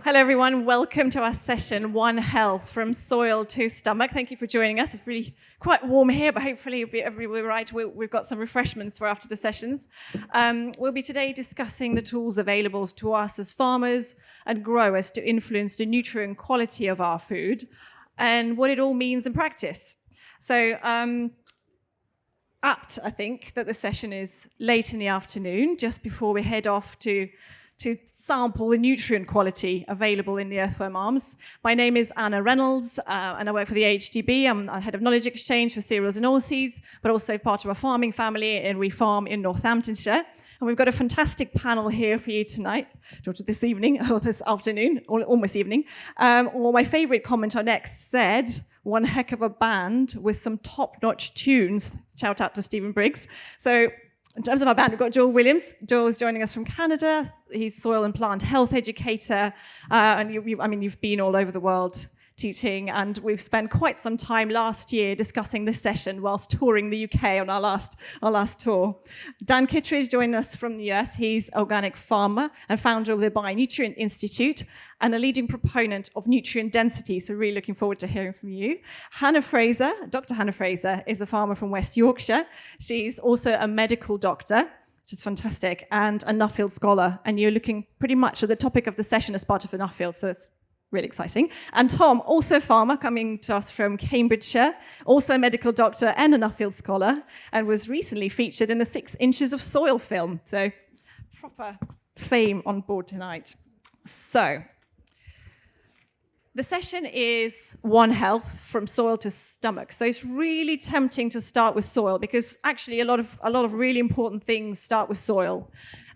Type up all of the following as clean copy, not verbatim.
Hello everyone, welcome to our session, One Health, from soil to stomach. Thank you for joining us. It's really quite warm here, but hopefully everybody will be right. We've got some refreshments for after the sessions. We'll be today discussing the tools available to us as farmers and growers to influence the nutrient quality of our food and what it all means in practice. So apt, I think, that the session is late in the afternoon, just before we head off to sample the nutrient quality available in the earthworm arms. My name is Anna Reynolds, and I work for the HDB. I'm head of knowledge exchange for cereals and oilseeds, but also part of a farming family, and we farm in Northamptonshire. And we've got a fantastic panel here for you tonight, or this evening, or this afternoon, or almost evening. Well, my favourite commenter next said, one heck of a band with some top-notch tunes. Shout out to Stephen Briggs. So, in terms of our band, we've got Joel Williams. Joel is joining us from Canada. He's soil and plant health educator. And you've been all over the world teaching, and we've spent quite some time last year discussing this session whilst touring the UK on our last tour. Dan Kittredge joined us from the US. He's organic farmer and founder of the Bionutrient Institute and a leading proponent of nutrient density, so really looking forward to hearing from you. Dr. Hannah Fraser, is a farmer from West Yorkshire. She's also a medical doctor, which is fantastic, and a Nuffield scholar, and you're looking pretty much at the topic of the session as part of a Nuffield, so it's really exciting. And Tom, also a farmer, coming to us from Cambridgeshire, also a medical doctor and a Nuffield scholar, and was recently featured in the 6 Inches of Soil film. So proper fame on board tonight. So the session is One Health, from soil to stomach. So it's really tempting to start with soil because actually a lot of really important things start with soil.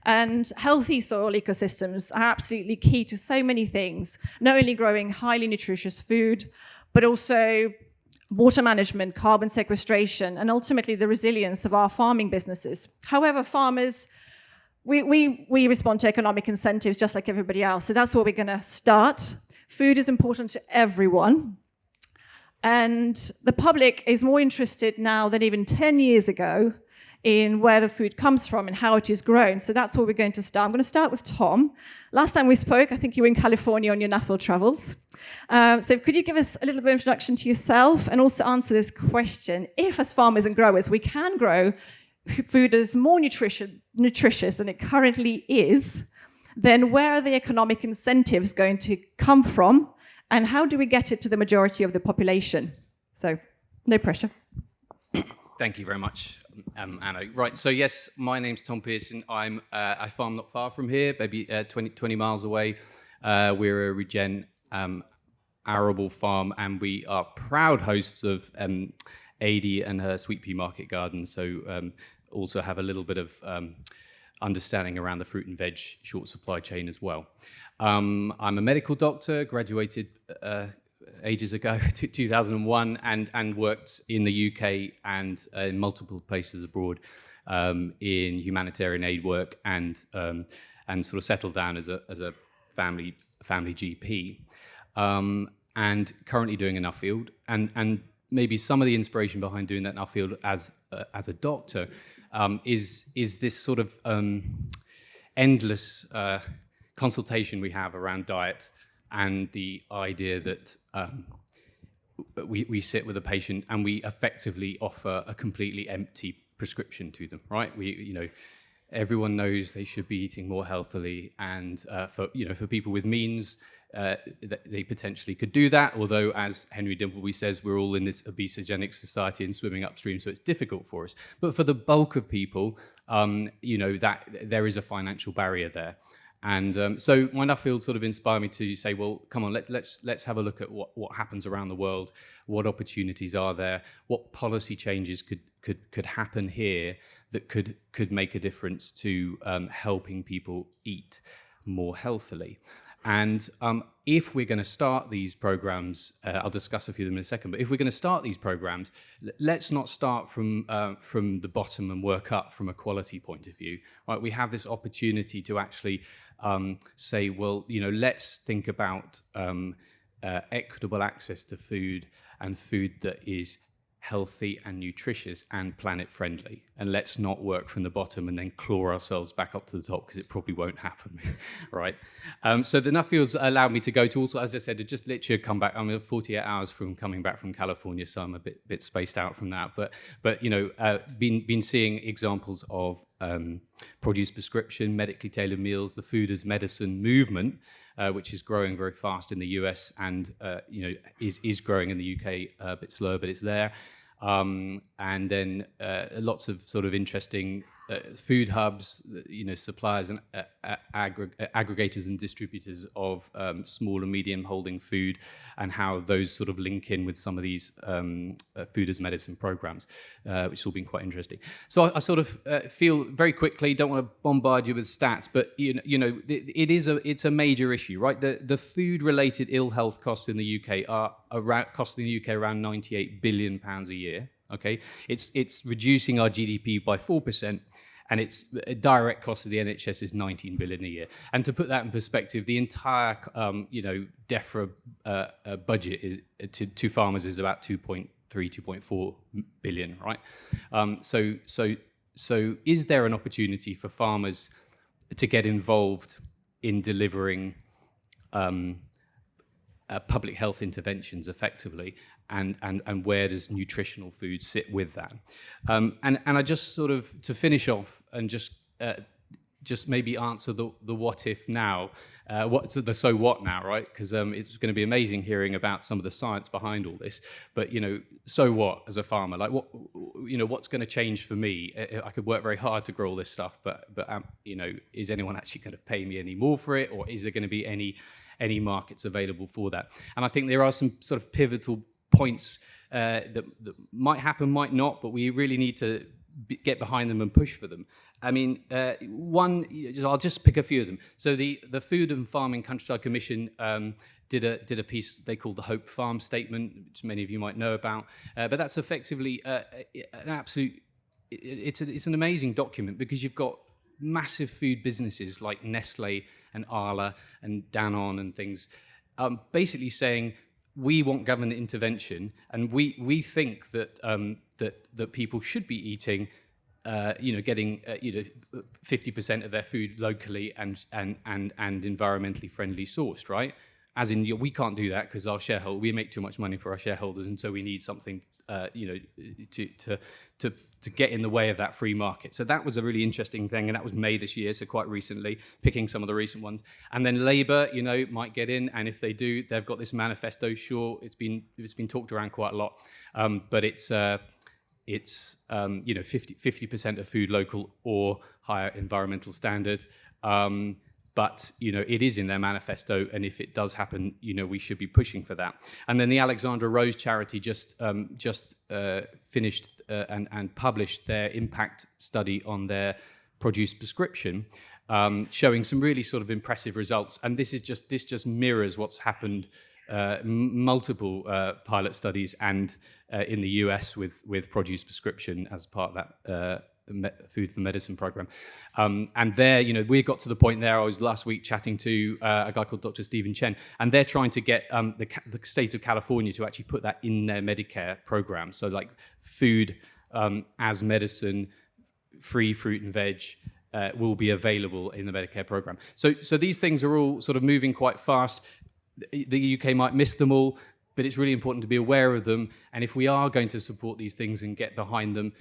And healthy soil ecosystems are absolutely key to so many things, not only growing highly nutritious food, but also water management, carbon sequestration, and ultimately the resilience of our farming businesses. However, farmers, we respond to economic incentives just like everybody else. So that's where we're going to start. Food is important to everyone. And the public is more interested now than even 10 years ago in where the food comes from and how it is grown. So that's where we're going to start. I'm going to start with Tom. Last time we spoke, I think you were in California on your Nuffield travels. So could you give us a little bit of introduction to yourself and also answer this question? If, as farmers and growers, we can grow food that is more nutritious than it currently is, then where are the economic incentives going to come from? And how do we get it to the majority of the population? So, no pressure. Thank you very much, Anna. Right, so yes, my name's Tom Pearson. I farm not far from here, maybe 20 miles away. We're a regen arable farm, and we are proud hosts of Adi and her sweet pea market garden, so also have a little bit of understanding around the fruit and veg short supply chain as well. I'm a medical doctor, graduated ages ago, 2001, and worked in the UK and in multiple places abroad in humanitarian aid work, and sort of settled down as a family GP, and currently doing a Nuffield, and maybe some of the inspiration behind doing that Nuffield as a doctor is this sort of endless consultation we have around diet, and the idea that we sit with a patient and we effectively offer a completely empty prescription to them, right? Everyone knows they should be eating more healthily, and for people with means, they potentially could do that. Although, as Henry Dimbleby says, we're all in this obesogenic society and swimming upstream, so it's difficult for us. But for the bulk of people, that there is a financial barrier there. And so my Nuffield sort of inspired me to say, well, come on, let's have a look at what happens around the world, what opportunities are there, what policy changes could happen here that could make a difference to helping people eat more healthily. And if we're going to start these programs, I'll discuss a few of them in a second, but if we're going to start these programs, let's not start from the bottom and work up from a quality point of view. Right? We have this opportunity to actually say, well, let's think about equitable access to food, and food that is healthy and nutritious and planet friendly. And let's not work from the bottom and then claw ourselves back up to the top, because it probably won't happen, right? So the Nuffields allowed me to go to also, as I said, to just literally come back. I'm 48 hours from coming back from California, so I'm a bit spaced out from that. But you know, been seeing examples of produce prescription, medically tailored meals, the food as medicine movement, which is growing very fast in the US and you know, is growing in the UK a bit slower, but it's there. And then lots of sort of interesting food hubs, you know, suppliers and aggregators and distributors of small and medium holding food, and how those sort of link in with some of these food as medicine programs, which has all been quite interesting. So I sort of feel very quickly, don't want to bombard you with stats, but you know, it's a major issue, right? The food related ill health costs in the UK are costing the UK around £98 billion a year. Okay, it's reducing our GDP by 4%, and its direct cost of the NHS is 19 billion a year. And to put that in perspective, the entire you know, DEFRA budget is, to farmers is about 2.3, 2.4 billion, right? So is there an opportunity for farmers to get involved in delivering public health interventions effectively, and where does nutritional food sit with that? And I just sort of, to finish off and just maybe answer the what if now, the so what now, right? Because it's going to be amazing hearing about some of the science behind all this. But you know, so what as a farmer? Like, what, you know, what's going to change for me? I could work very hard to grow all this stuff, but you know, is anyone actually going to pay me any more for it, or is there going to be any markets available for that? And I think there are some sort of pivotal points that might happen, might not, but we really need to get behind them and push for them. I mean, I'll just pick a few of them. So the Food and Farming Countryside Commission did a piece they called the Hope Farm Statement, which many of you might know about. But that's effectively an absolute. It's an amazing document, because you've got massive food businesses like Nestle and Arla and Danone and things, basically saying, we want government intervention, and we think that that people should be eating, you know, getting 50% of their food locally and environmentally friendly sourced, right? As in, we can't do that because we make too much money for our shareholders, and so we need something, you know, to get in the way of that free market. So that was a really interesting thing, and that was May this year, so quite recently, picking some of the recent ones. And then Labour, you know, might get in, and if they do, they've got this manifesto. Sure, it's been talked around quite a lot, but it's you know, 50% of food local or higher environmental standard. But you know, it is in their manifesto, and if it does happen, you know, we should be pushing for that. And then the Alexandra Rose charity just finished and published their impact study on their produce prescription, showing some really sort of impressive results. And this just mirrors what's happened, multiple pilot studies and in the US with produce prescription as part of that Food for Medicine program. And there, you know, we got to the point there. I was last week chatting to a guy called Dr. Stephen Chen, and they're trying to get the state of California to actually put that in their Medicare program. So like food as medicine, free fruit and veg will be available in the Medicare program. So these things are all sort of moving quite fast. The UK might miss them all, but it's really important to be aware of them. And if we are going to support these things and get behind them,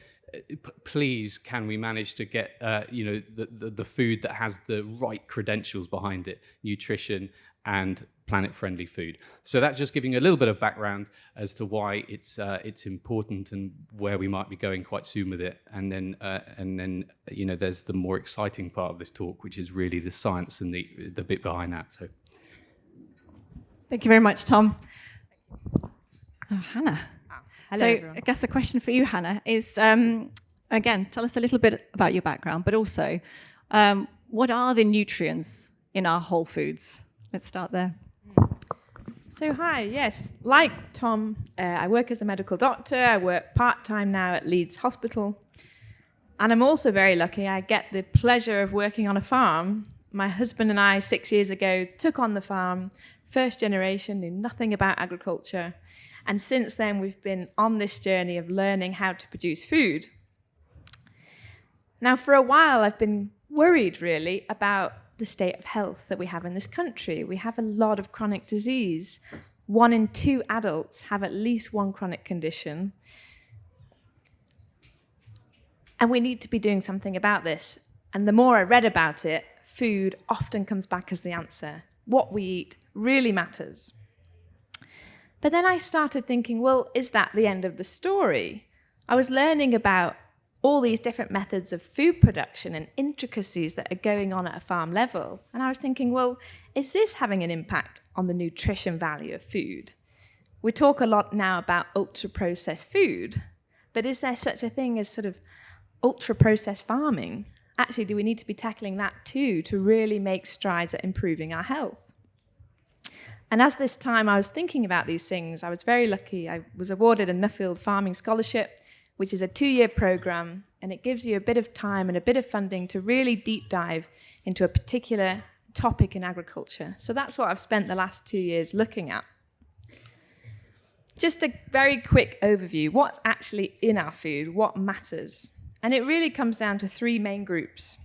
please, can we manage to get you know, the food that has the right credentials behind it, nutrition and planet-friendly food. So that's just giving a little bit of background as to why it's important and where we might be going quite soon with it. And then you know, there's the more exciting part of this talk, which is really the science and the bit behind that. So, thank you very much, Tom. Oh, Hannah. Hello, so everyone. I guess the question for you, Hannah, is again, tell us a little bit about your background, but also what are the nutrients in our whole foods? Let's start there. So hi, yes, like Tom, I work as a medical doctor. I work part-time now at Leeds Hospital. And I'm also very lucky. I get the pleasure of working on a farm. My husband and I, 6 years ago, took on the farm. First generation, knew nothing about agriculture. And since then, we've been on this journey of learning how to produce food. Now, for a while, I've been worried, really, about the state of health that we have in this country. We have a lot of chronic disease. 1 in 2 adults have at least one chronic condition. And we need to be doing something about this. And the more I read about it, food often comes back as the answer. What we eat really matters. But then I started thinking, well, is that the end of the story? I was learning about all these different methods of food production and intricacies that are going on at a farm level. And I was thinking, well, is this having an impact on the nutrition value of food? We talk a lot now about ultra-processed food, but is there such a thing as sort of ultra-processed farming? Actually, do we need to be tackling that too to really make strides at improving our health? And as this time I was thinking about these things, I was very lucky. I was awarded a Nuffield Farming Scholarship, which is a 2-year program, and it gives you a bit of time and a bit of funding to really deep dive into a particular topic in agriculture. So that's what I've spent the last 2 years looking at. Just a very quick overview. What's actually in our food? What matters? And it really comes down to 3 main groups.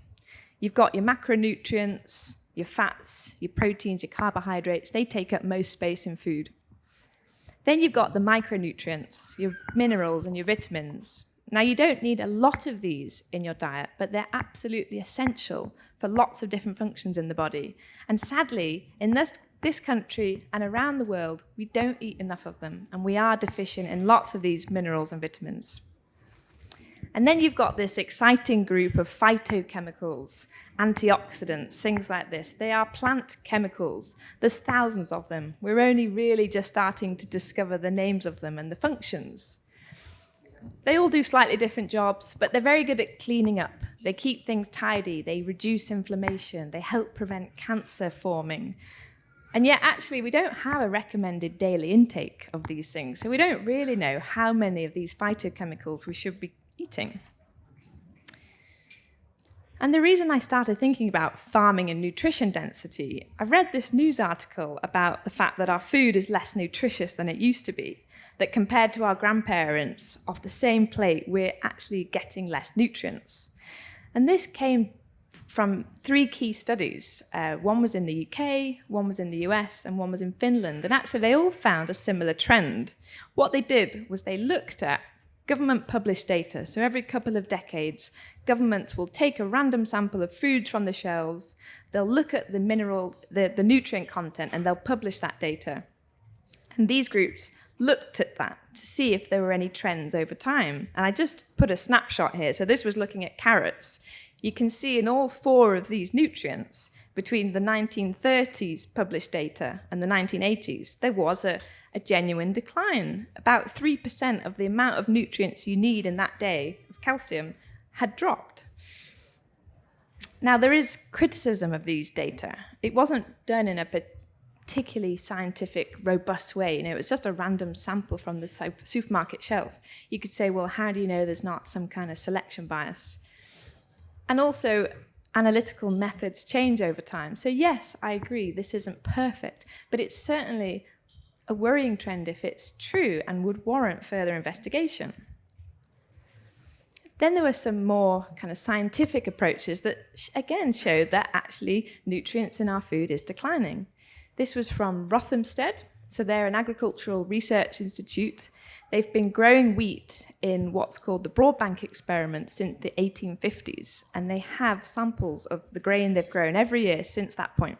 You've got your macronutrients, your fats, your proteins, your carbohydrates. They take up most space in food. Then you've got the micronutrients, your minerals and your vitamins. Now, you don't need a lot of these in your diet, but they're absolutely essential for lots of different functions in the body. And sadly, in this country and around the world, we don't eat enough of them, and we are deficient in lots of these minerals and vitamins. And then you've got this exciting group of phytochemicals, antioxidants, things like this. They are plant chemicals. There's thousands of them. We're only really just starting to discover the names of them and the functions. They all do slightly different jobs, but they're very good at cleaning up. They keep things tidy. They reduce inflammation. They help prevent cancer forming. And yet, actually, we don't have a recommended daily intake of these things. So we don't really know how many of these phytochemicals we should be eating. And the reason I started thinking about farming and nutrition density, I read this news article about the fact that our food is less nutritious than it used to be, that compared to our grandparents off the same plate, we're actually getting less nutrients. And this came from 3 key studies. One was in the UK, one was in the US, and one was in Finland. And actually, they all found a similar trend. What they did was they looked at government-published data. So every couple of decades, governments will take a random sample of food from the shelves, they'll look at the nutrient content, and they'll publish that data. And these groups looked at that to see if there were any trends over time. And I just put a snapshot here. So this was looking at carrots. You can see in all 4 of these nutrients, between the 1930s published data and the 1980s, there was a genuine decline. About 3% of the amount of nutrients you need in that day of calcium had dropped. Now, there is criticism of these data. It wasn't done in a particularly scientific, robust way. It was just a random sample from the supermarket shelf. You could say, well, how do you know there's not some kind of selection bias? And also, analytical methods change over time. So yes, I agree, this isn't perfect, but it's certainly a worrying trend if it's true and would warrant further investigation. Then there were some more kind of scientific approaches that, again, showed that actually nutrients in our food is declining. This was from Rothamsted. So they're an agricultural research institute. They've been growing wheat in what's called the Broadbank experiment since the 1850s, and they have samples of the grain they've grown every year since that point.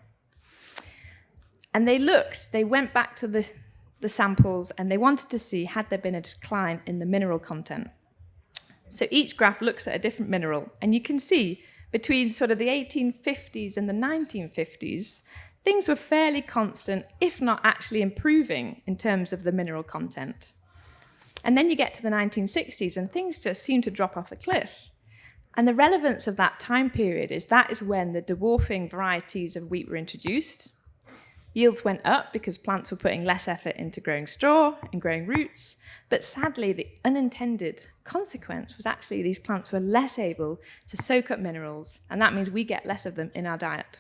And they went back to the samples, and they wanted to see had there been a decline in the mineral content. So each graph looks at a different mineral, and you can see between sort of the 1850s and the 1950s, things were fairly constant, if not actually improving in terms of the mineral content. And then you get to the 1960s, and things just seem to drop off a cliff. And the relevance of that time period is that is when the dwarfing varieties of wheat were introduced. Yields went up because plants were putting less effort into growing straw and growing roots. But sadly, the unintended consequence was actually these plants were less able to soak up minerals, and that means we get less of them in our diet.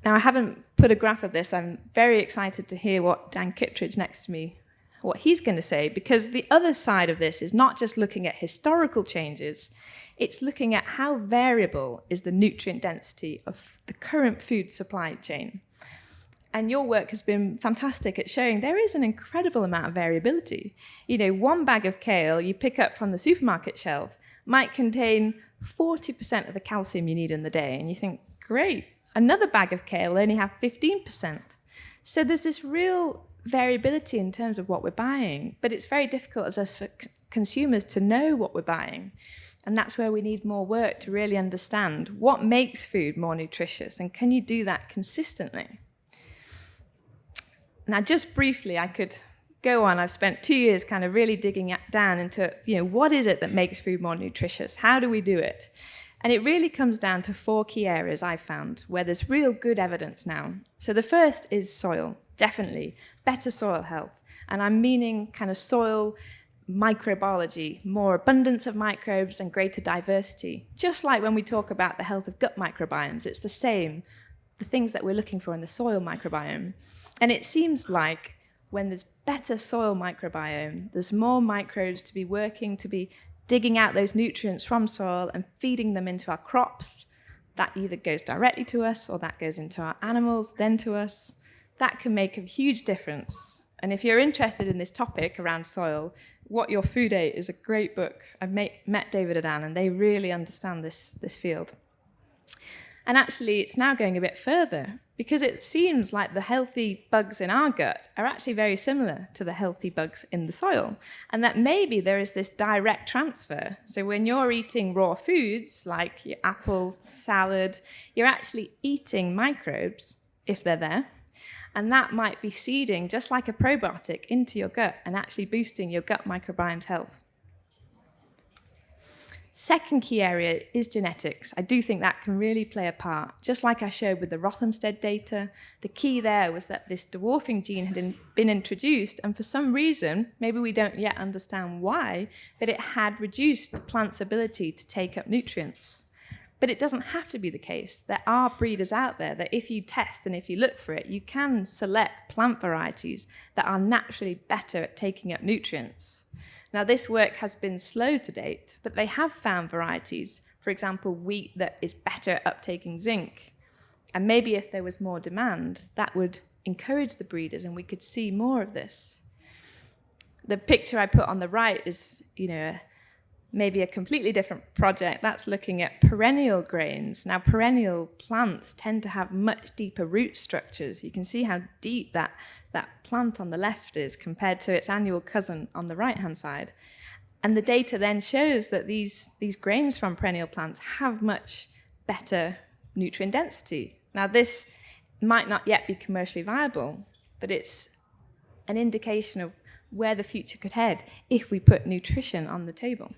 Now, I haven't put a graph of this. I'm very excited to hear what Dan Kittredge next to me, what he's going to say, because the other side of this is not just looking at historical changes, it's looking at how variable is the nutrient density of the current food supply chain. And your work has been fantastic at showing there is an incredible amount of variability. You know, one bag of kale you pick up from the supermarket shelf might contain 40% of the calcium you need in the day. And you think, great, another bag of kale only have 15%. So there's this real variability in terms of what we're buying, but it's very difficult as us for consumers to know what we're buying. And that's where we need more work to really understand what makes food more nutritious, and can you do that consistently? Now, just briefly, I could go on. I've spent 2 years kind of really digging down into, what is it that makes food more nutritious? How do we do it? And it really comes down to 4 key areas I've found where there's real good evidence now. So the first is soil, definitely. Better soil health. And I'm meaning kind of soil microbiology, more abundance of microbes and greater diversity. Just like when we talk about the health of gut microbiomes, it's the same, the things that we're looking for in the soil microbiome. And it seems like when there's better soil microbiome, there's more microbes to be working, to be digging out those nutrients from soil and feeding them into our crops. That either goes directly to us or that goes into our animals, then to us. That can make a huge difference. And if you're interested in this topic around soil, What Your Food Ate is a great book. I've met David and Anne, and they really understand this field. And actually, it's now going a bit further, because it seems like the healthy bugs in our gut are actually very similar to the healthy bugs in the soil, and that maybe there is this direct transfer. So when you're eating raw foods, like your apple, salad, you're actually eating microbes, if they're there, and that might be seeding, just like a probiotic, into your gut and actually boosting your gut microbiome's health. Second key area is genetics. I do think that can really play a part. Just like I showed with the Rothamsted data, the key there was that this dwarfing gene had been introduced, and for some reason, maybe we don't yet understand why, but it had reduced the plant's ability to take up nutrients. But it doesn't have to be the case. There are breeders out there that if you test and if you look for it, you can select plant varieties that are naturally better at taking up nutrients. Now, this work has been slow to date, but they have found varieties, for example, wheat that is better at uptaking zinc. And maybe if there was more demand, that would encourage the breeders and we could see more of this. The picture I put on the right is, maybe a completely different project. That's looking at perennial grains. Now, perennial plants tend to have much deeper root structures. You can see how deep that plant on the left is compared to its annual cousin on the right-hand side. And the data then shows that these grains from perennial plants have much better nutrient density. Now, this might not yet be commercially viable, but it's an indication of where the future could head if we put nutrition on the table.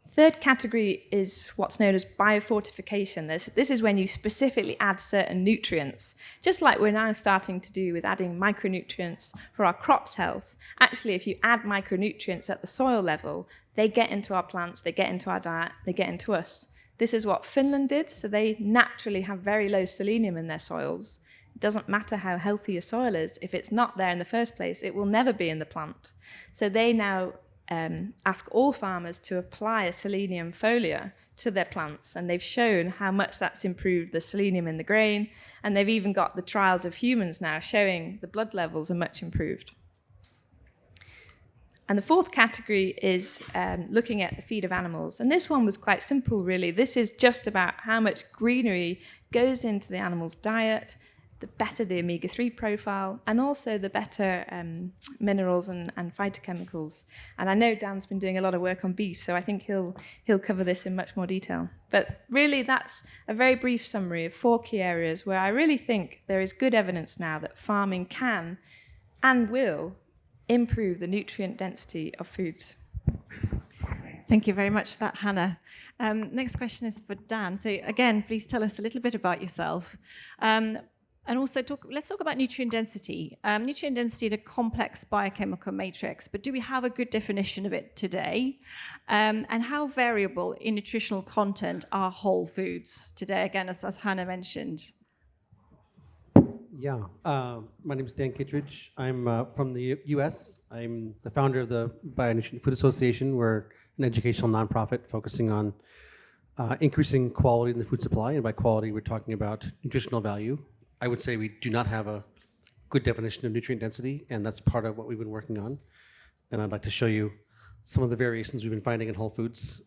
Third category is what's known as biofortification. This is when you specifically add certain nutrients, just like we're now starting to do with adding micronutrients for our crops' health. Actually, if you add micronutrients at the soil level, they get into our plants, they get into our diet, they get into us. This is what Finland did, so they naturally have very low selenium in their soils. It doesn't matter how healthy your soil is, if it's not there in the first place, it will never be in the plant. So they now ask all farmers to apply a selenium foliar to their plants, and they've shown how much that's improved the selenium in the grain, and they've even got the trials of humans now showing the blood levels are much improved. And the fourth category is looking at the feed of animals, and this one was quite simple really. This is just about how much greenery goes into the animal's diet, the better the omega-3 profile, and also the better minerals and phytochemicals. And I know Dan's been doing a lot of work on beef, so I think he'll cover this in much more detail. But really, that's a very brief summary of 4 key areas where I really think there is good evidence now that farming can and will improve the nutrient density of foods. Thank you very much for that, Hannah. Next question is for Dan. So again, please tell us a little bit about yourself. And also, let's talk about nutrient density. Nutrient density is a complex biochemical matrix, but do we have a good definition of it today? And how variable in nutritional content are whole foods today, again, as Hannah mentioned? Yeah, my name is Dan Kittredge. I'm from the U.S. I'm the founder of the Bionutrient Food Association. We're an educational nonprofit focusing on increasing quality in the food supply. And by quality, we're talking about nutritional value. I would say we do not have a good definition of nutrient density, and that's part of what we've been working on. And I'd like to show you some of the variations we've been finding in whole foods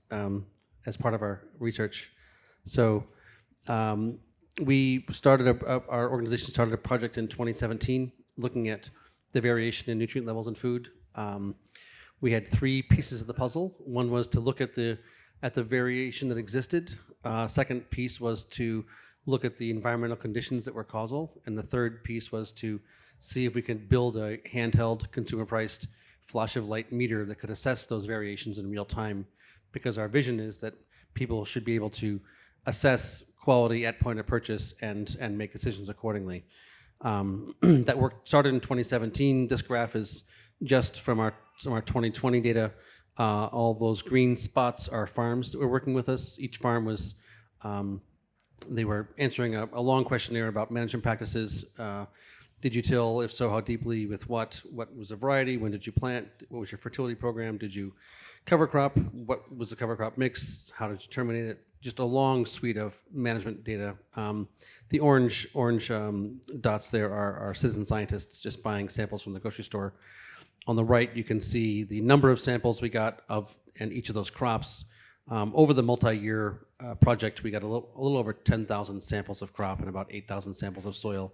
as part of our research. So our organization started a project in 2017 looking at the variation in nutrient levels in food. We had three pieces of the puzzle. One was to look at the variation that existed. Second piece was to look at the environmental conditions that were causal. And the third piece was to see if we could build a handheld, consumer-priced flash of light meter that could assess those variations in real time, because our vision is that people should be able to assess quality at point of purchase and make decisions accordingly. That work started in 2017. This graph is just from our 2020 data. All those green spots are farms that were working with us. Each farm was, they were answering a long questionnaire about management practices. Did you till? If so, how deeply? With what? What was the variety? When did you plant? What was your fertility program? Did you cover crop? What was the cover crop mix? How did you terminate it? Just a long suite of management data. The orange dots there are citizen scientists just buying samples from the grocery store. On the right, you can see the number of samples we got and each of those crops. Over the multi-year project, we got a little over 10,000 samples of crop and about 8,000 samples of soil.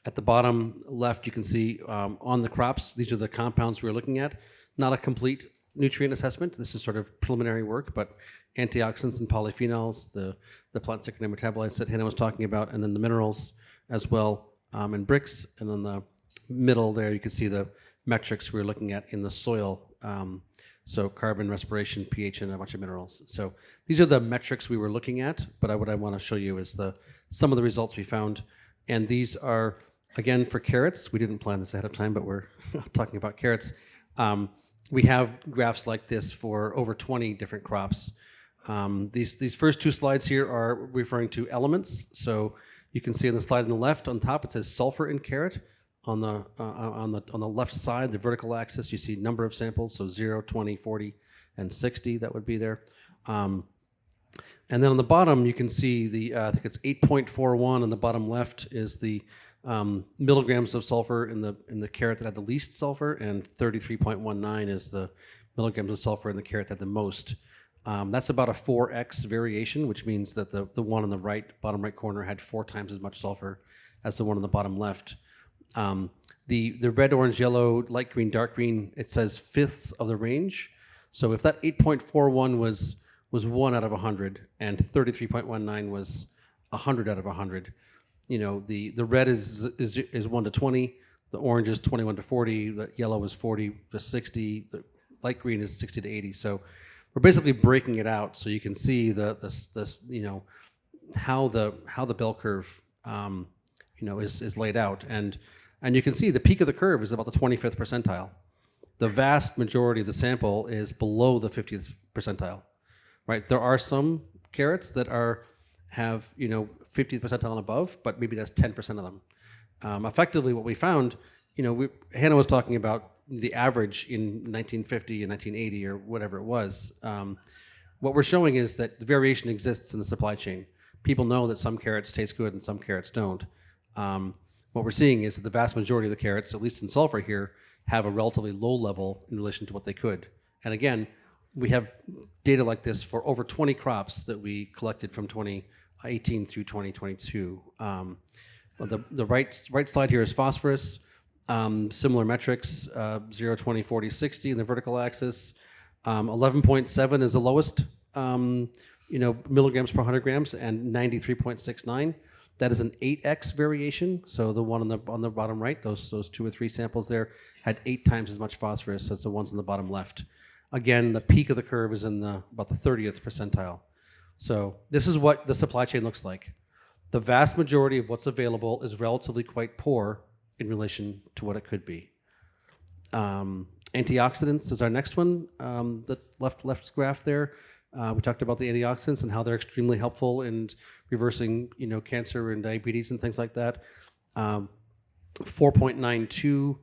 At the bottom left, you can see on the crops, these are the compounds we're looking at. Not a complete nutrient assessment. This is sort of preliminary work, but antioxidants and polyphenols, the plant secondary metabolites that Hannah was talking about, and then the minerals as well, and bricks. And on the middle there, you can see the metrics we're looking at in the soil. So carbon, respiration, pH, and a bunch of minerals. So these are the metrics we were looking at, but what I want to show you is some of the results we found. And these are, again, for carrots. We didn't plan this ahead of time, but we're talking about carrots. We have graphs like this for over 20 different crops. These first two slides here are referring to elements. So you can see on the slide on the left, on top, it says sulfur in carrot. On the left side, the vertical axis, you see number of samples, so 0, 20, 40, and 60, that would be there. And then on the bottom, you can see I think it's 8.41 on the bottom left is the milligrams of sulfur in the carrot that had the least sulfur, and 33.19 is the milligrams of sulfur in the carrot that had the most. That's about a 4x variation, which means that the one on the bottom right corner had 4 times as much sulfur as the one on the bottom left. The red, orange, yellow, light green, dark green, it says fifths of the range. So if that 8.41 was 1 out of 100 and 33.19 was 100 out of 100, the red is 1 to 20, the orange is 21 to 40, the yellow is 40 to 60, the light green is 60 to 80. So we're basically breaking it out so you can see how the bell curve is laid out, and you can see the peak of the curve is about the 25th percentile. The vast majority of the sample is below the 50th percentile, right? There are some carrots that have 50th percentile and above, but maybe that's 10% of them. Effectively, what we found, Hannah was talking about the average in 1950 and 1980 or whatever it was. What we're showing is that the variation exists in the supply chain. People know that some carrots taste good and some carrots don't. What we're seeing is that the vast majority of the carrots, at least in sulfur here, have a relatively low level in relation to what they could. And again, we have data like this for over 20 crops that we collected from 2018 through 2022. The right side here is phosphorus. Similar metrics, 0, 20, 40, 60 in the vertical axis. 11.7 is the lowest, milligrams per 100 grams, and 93.69. That is an 8x variation. So the one on the bottom right, those 2 or 3 samples there, had 8 times as much phosphorus as the ones on the bottom left. Again, the peak of the curve is in about the 30th percentile. So this is what the supply chain looks like. The vast majority of what's available is relatively quite poor in relation to what it could be. Antioxidants is our next one. The left graph there. We talked about the antioxidants and how they're extremely helpful in reversing, cancer and diabetes and things like that. 4.92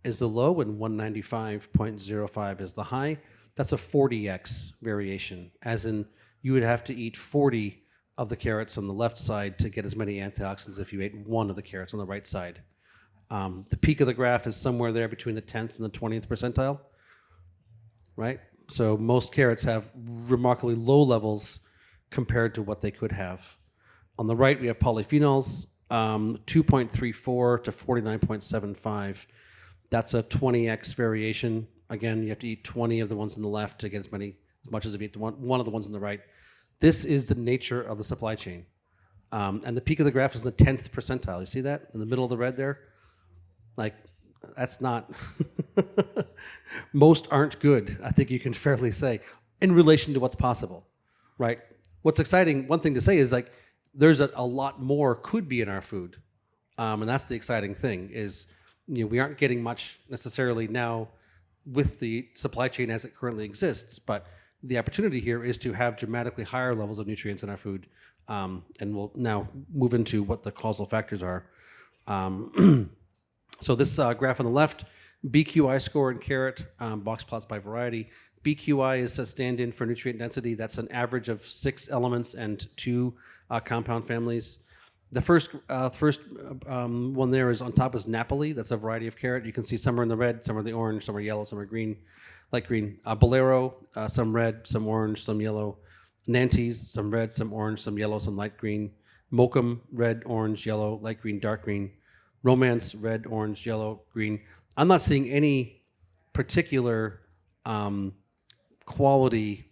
is the low and 195.05 is the high. That's a 40x variation, as in you would have to eat 40 of the carrots on the left side to get as many antioxidants if you ate one of the carrots on the right side. The peak of the graph is somewhere there between the 10th and the 20th percentile, right? So most carrots have remarkably low levels compared to what they could have. On the right, we have polyphenols, 2.34 to 49.75. That's a 20x variation. Again, you have to eat 20 of the ones on the left to get as much as if you eat one of the ones on the right. This is the nature of the supply chain. And the peak of the graph is the 10th percentile. You see that in the middle of the red there? Like, that's not... Most aren't good, I think you can fairly say, in relation to what's possible, right? What's exciting, one thing to say is like, there's a lot more could be in our food. And that's the exciting thing is, we aren't getting much necessarily now with the supply chain as it currently exists, but the opportunity here is to have dramatically higher levels of nutrients in our food. And we'll now move into what the causal factors are. So this graph on the left, BQI score in carrot, box plots by variety. BQI is a stand-in for nutrient density. That's an average of 6 elements and 2 compound families. The first one there is on top is Napoli. That's a variety of carrot. You can see some are in the red, some are the orange, some are yellow, some are green, light green. Bolero, some red, some orange, some yellow. Nantes, some red, some orange, some yellow, some light green. Mokum, red, orange, yellow, light green, dark green. Romance, red, orange, yellow, green. I'm not seeing any particular quality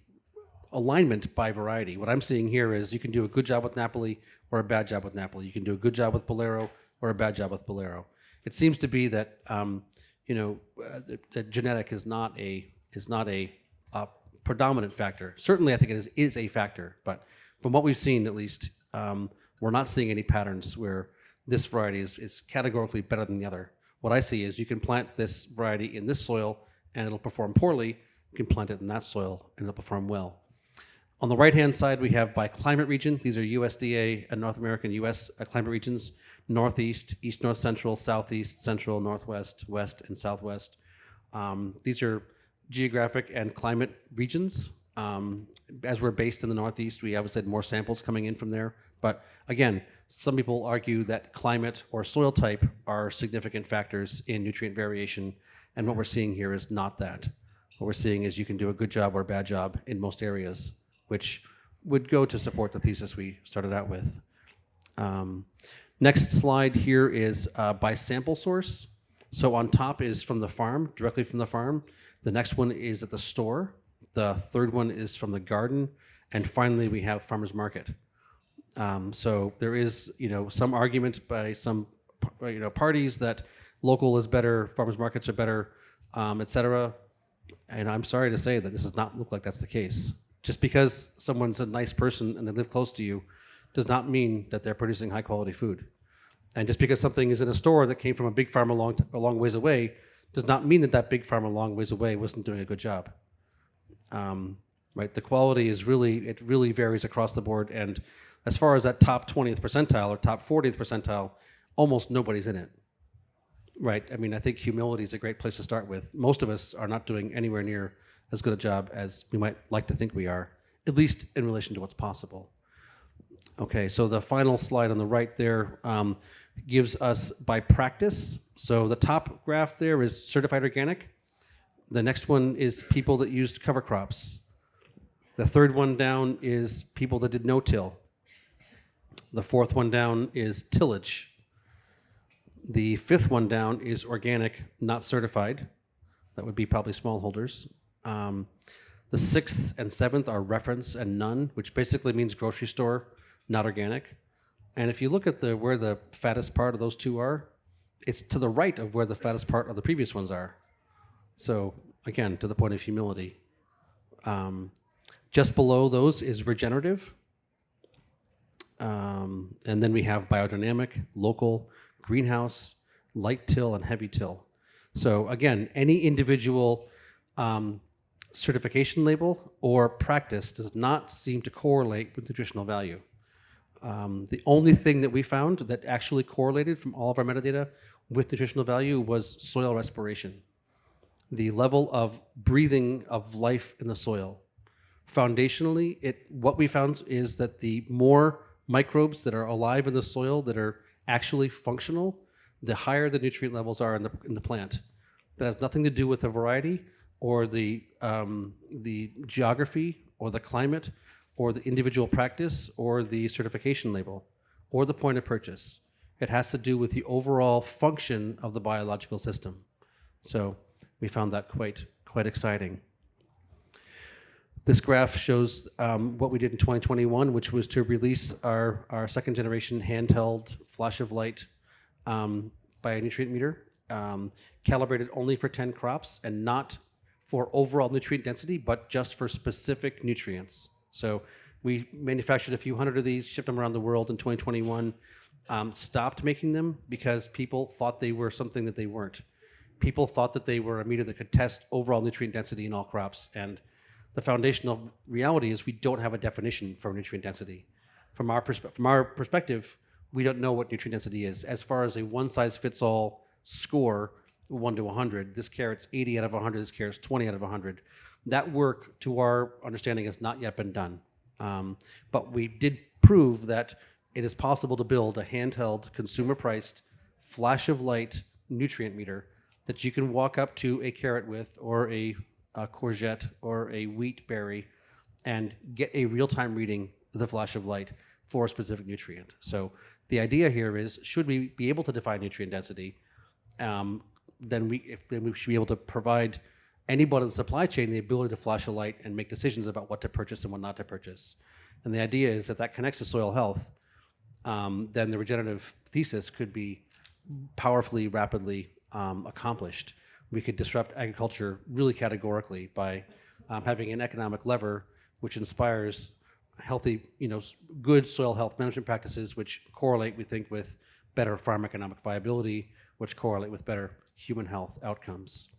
alignment by variety. What I'm seeing here is you can do a good job with Napoli or a bad job with Napoli. You can do a good job with Bolero or a bad job with Bolero. It seems to be that that genetic is not a predominant factor. Certainly, I think it is a factor, but from what we've seen, at least, we're not seeing any patterns where this variety is categorically better than the other. What I see is you can plant this variety in this soil and it'll perform poorly. You can plant it in that soil and it'll perform well. On the right-hand side, we have by climate region. These are USDA and North American US climate regions: Northeast, East, North, Central, Southeast, Central, Northwest, West, and Southwest. These are geographic and climate regions. As we're based in the Northeast, we obviously had more samples coming in from there. But again, some people argue that climate or soil type are significant factors in nutrient variation, and what we're seeing here is not that. What we're seeing is you can do a good job or a bad job in most areas, which would go to support the thesis we started out with. Next slide here is by sample source. So on top is from the farm, directly from the farm. The next one is at the store. The third one is from the garden. And finally, we have farmer's market. So there is, some argument by some, parties that local is better, farmers markets are better, et cetera. And I'm sorry to say that this does not look like that's the case. Just because someone's a nice person and they live close to you does not mean that they're producing high quality food. And just because something is in a store that came from a big farm a long ways away does not mean that that big farm a long ways away wasn't doing a good job. Right? The quality is really varies across the board. And as far as that top 20th percentile or top 40th percentile, almost nobody's in it. Right? I mean, I think humility is a great place to start with. Most of us are not doing anywhere near as good a job as we might like to think we are, at least in relation to what's possible. Okay, so the final slide on the right there gives us by practice. So the top graph there is certified organic. The next one is people that used cover crops. The third one down is people that did no-till. The fourth one down is tillage. The fifth one down is organic, not certified. That would be probably smallholders. The sixth and seventh are reference and none, which basically means grocery store, not organic. And if you look at where the fattest part of those two are, it's to the right of where the fattest part of the previous ones are. So again, to the point of humility. Just below those is regenerative. And then we have biodynamic, local, greenhouse, light till, and heavy till. So again, any individual certification label or practice does not seem to correlate with nutritional value. The only thing that we found that actually correlated from all of our metadata with nutritional value was soil respiration, the level of breathing of life in the soil. Foundationally, what we found is that the more microbes that are alive in the soil that are actually functional, the higher the nutrient levels are in the plant. That has nothing to do with the variety or the geography or the climate or the individual practice or the certification label or the point of purchase. It has to do with the overall function of the biological system. So we found that quite exciting. This graph shows what we did in 2021, which was to release our second generation handheld flash of light bionutrient meter, calibrated only for 10 crops and not for overall nutrient density, but just for specific nutrients. So we manufactured a few hundred of these, shipped them around the world in 2021, stopped making them because people thought they were something that they weren't. People thought that they were a meter that could test overall nutrient density in all crops, and the foundational reality is we don't have a definition for nutrient density. From our perspective, we don't know what nutrient density is. As far as a one-size-fits-all score, 1 to 100, this carrot's 80 out of 100, this carrot's 20 out of 100. That work, to our understanding, has not yet been done. But we did prove that it is possible to build a handheld, consumer-priced, flash of light nutrient meter that you can walk up to a carrot with, or a courgette, or a wheat berry, and get a real-time reading of the flash of light for a specific nutrient. So the idea here is, should we be able to define nutrient density, then we should be able to provide anybody in the supply chain the ability to flash a light and make decisions about what to purchase and what not to purchase. And the idea is that connects to soil health, then the regenerative thesis could be powerfully, rapidly accomplished. We could disrupt agriculture really categorically by having an economic lever which inspires healthy, good soil health management practices, which correlate, we think, with better farm economic viability, which correlate with better human health outcomes.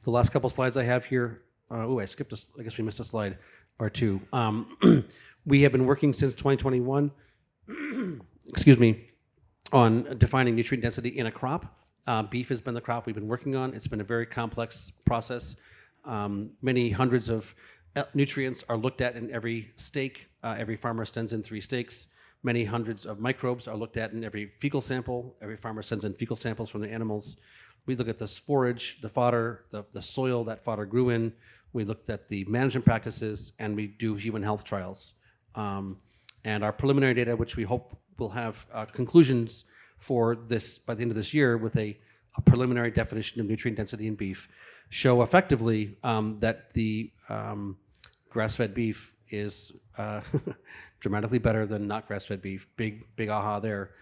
The last couple slides I have here, I skipped I guess we missed a slide or two. We have been working since 2021, excuse me, on defining nutrient density in a crop. Beef has been the crop we've been working on. It's been a very complex process. Many hundreds of nutrients are looked at in every steak. Every farmer sends in 3 steaks. Many hundreds of microbes are looked at in every fecal sample. Every farmer sends in fecal samples from the animals. We look at this forage, the fodder, the soil that fodder grew in. We looked at the management practices, and we do human health trials. And our preliminary data, which we hope will have conclusions for this by the end of this year with a preliminary definition of nutrient density in beef, show effectively that the grass-fed beef is dramatically better than not grass-fed beef. Big aha there.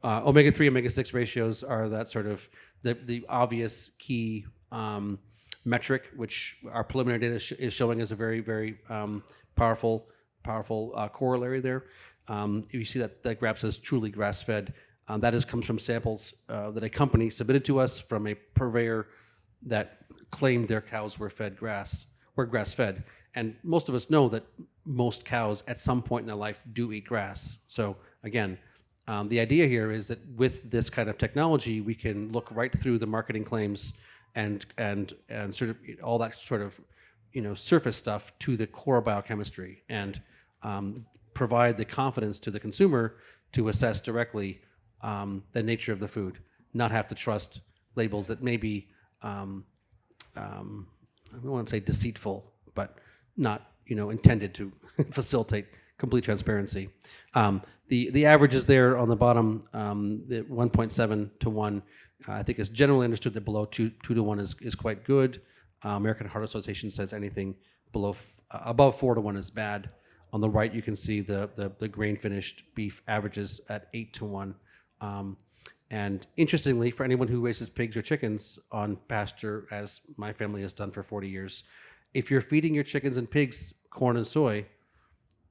Omega-3, omega-6 ratios are that sort of the obvious key metric, which our preliminary data is showing as a very, very powerful corollary there. You see that graph says truly grass-fed. That comes from samples that a company submitted to us from a purveyor that claimed their cows were grass-fed. And most of us know that most cows at some point in their life do eat grass. So again, the idea here is that with this kind of technology, we can look right through the marketing claims and sort of all that sort of surface stuff to the core biochemistry, and provide the confidence to the consumer to assess directly the nature of the food, not have to trust labels that may be I don't want to say deceitful, but not intended to facilitate complete transparency. The average is there on the bottom. The 1.7 to 1, I think, is generally understood that below 2 to 1 is quite good. American Heart Association says anything above 4 to 1 is bad. On the right, you can see the grain finished beef averages at 8 to 1. And interestingly, for anyone who raises pigs or chickens on pasture, as my family has done for 40 years, if you're feeding your chickens and pigs corn and soy,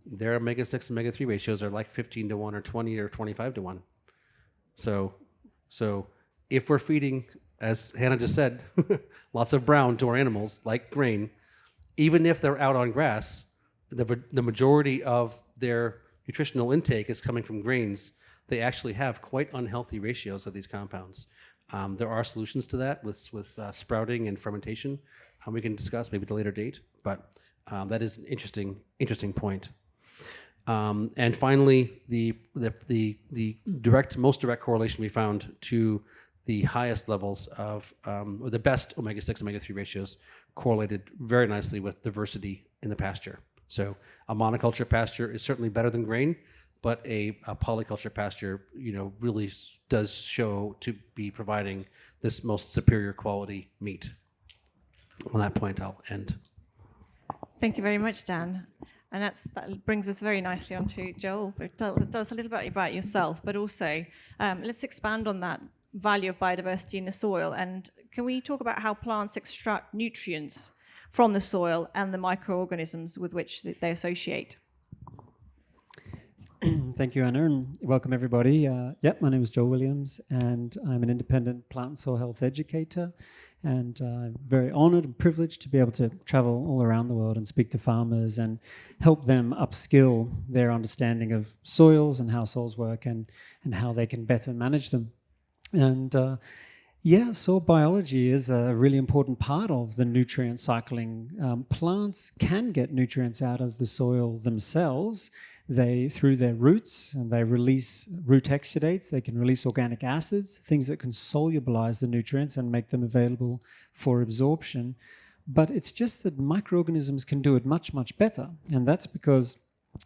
their omega-6 and omega-3 ratios are like 15 to 1 or 20 or 25 to 1. So if we're feeding, as Hannah just said, lots of brown to our animals, like grain, even if they're out on grass, the majority of their nutritional intake is coming from grains, they actually have quite unhealthy ratios of these compounds. There are solutions to that with sprouting and fermentation. We can discuss maybe at a later date, but that is an interesting point. And finally, the most direct correlation we found to the highest levels of, or the best omega-6, omega-3 ratios correlated very nicely with diversity in the pasture. So a monoculture pasture is certainly better than grain, but a polyculture pasture, really does show to be providing this most superior quality meat. On that point, I'll end. Thank you very much, Dan. And that brings us very nicely onto Joel. Tell us a little bit about yourself, but also let's expand on that value of biodiversity in the soil. And can we talk about how plants extract nutrients from the soil and the microorganisms with which they associate? Thank you, Anna, and welcome everybody. My name is Joel Williams, and I'm an independent plant and soil health educator. And I'm very honored and privileged to be able to travel all around the world and speak to farmers and help them upskill their understanding of soils and how soils work and how they can better manage them. And soil biology is a really important part of the nutrient cycling. Plants can get nutrients out of the soil themselves. Through their roots, and they release root exudates, they can release organic acids, things that can solubilize the nutrients and make them available for absorption. But it's just that microorganisms can do it much, much better. And that's because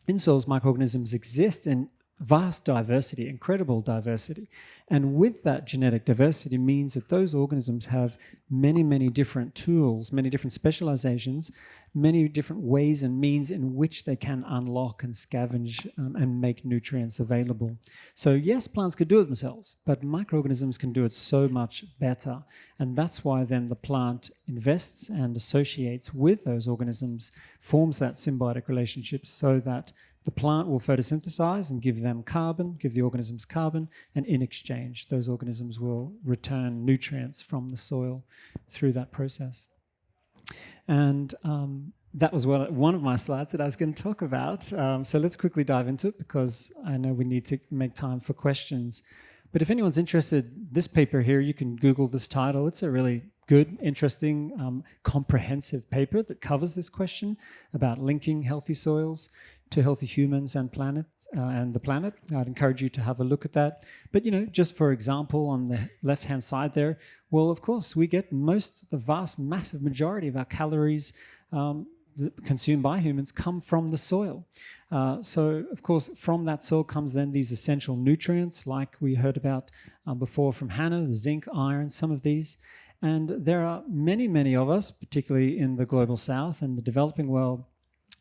in soils, microorganisms exist in vast diversity, incredible diversity. And with that genetic diversity means that those organisms have many, many different tools, many different specializations, many different ways and means in which they can unlock and scavenge and make nutrients available. So yes, plants could do it themselves, but microorganisms can do it so much better. And that's why then the plant invests and associates with those organisms, forms that symbiotic relationship so that the plant will photosynthesize and give them carbon, give the organisms carbon, and in exchange, those organisms will return nutrients from the soil through that process. And that was one of my slides that I was going to talk about. So let's quickly dive into it because I know we need to make time for questions. But if anyone's interested, this paper here, you can Google this title. It's a really good, interesting, comprehensive paper that covers this question about linking healthy soils to healthy humans and the planet. I'd encourage you to have a look at that. But, just for example, on the left-hand side there, well, of course, we get the vast, massive majority of our calories consumed by humans come from the soil. So, of course, from that soil comes then these essential nutrients, like we heard about before from Hannah, zinc, iron, some of these. And there are many, many of us, particularly in the global south and the developing world,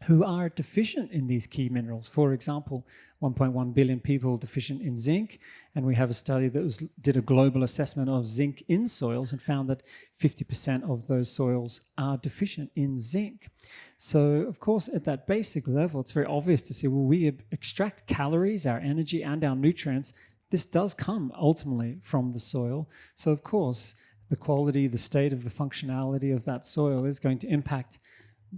who are deficient in these key minerals. For example, 1.1 billion people deficient in zinc, and we have a study that did a global assessment of zinc in soils and found that 50% of those soils are deficient in zinc. So, of course, at that basic level, it's very obvious to see, well, we extract calories, our energy, and our nutrients. This does come ultimately from the soil. So, of course, the quality, the state of the functionality of that soil is going to impact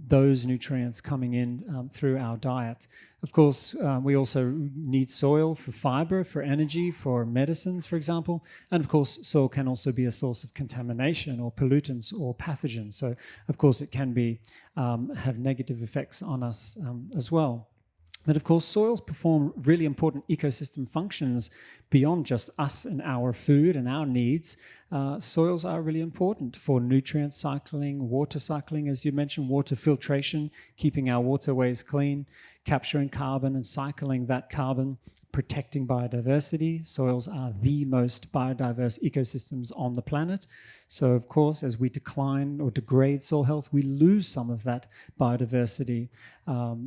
those nutrients coming in through our diet. Of course, we also need soil for fiber, for energy, for medicines, for example. And of course, soil can also be a source of contamination or pollutants or pathogens. So, of course, it can be have negative effects on us as well. But of course, soils perform really important ecosystem functions beyond just us and our food and our needs. Soils are really important for nutrient cycling, water cycling, as you mentioned, water filtration, keeping our waterways clean, capturing carbon and cycling that carbon, protecting biodiversity. Soils are the most biodiverse ecosystems on the planet. So, of course, as we decline or degrade soil health, we lose some of that biodiversity,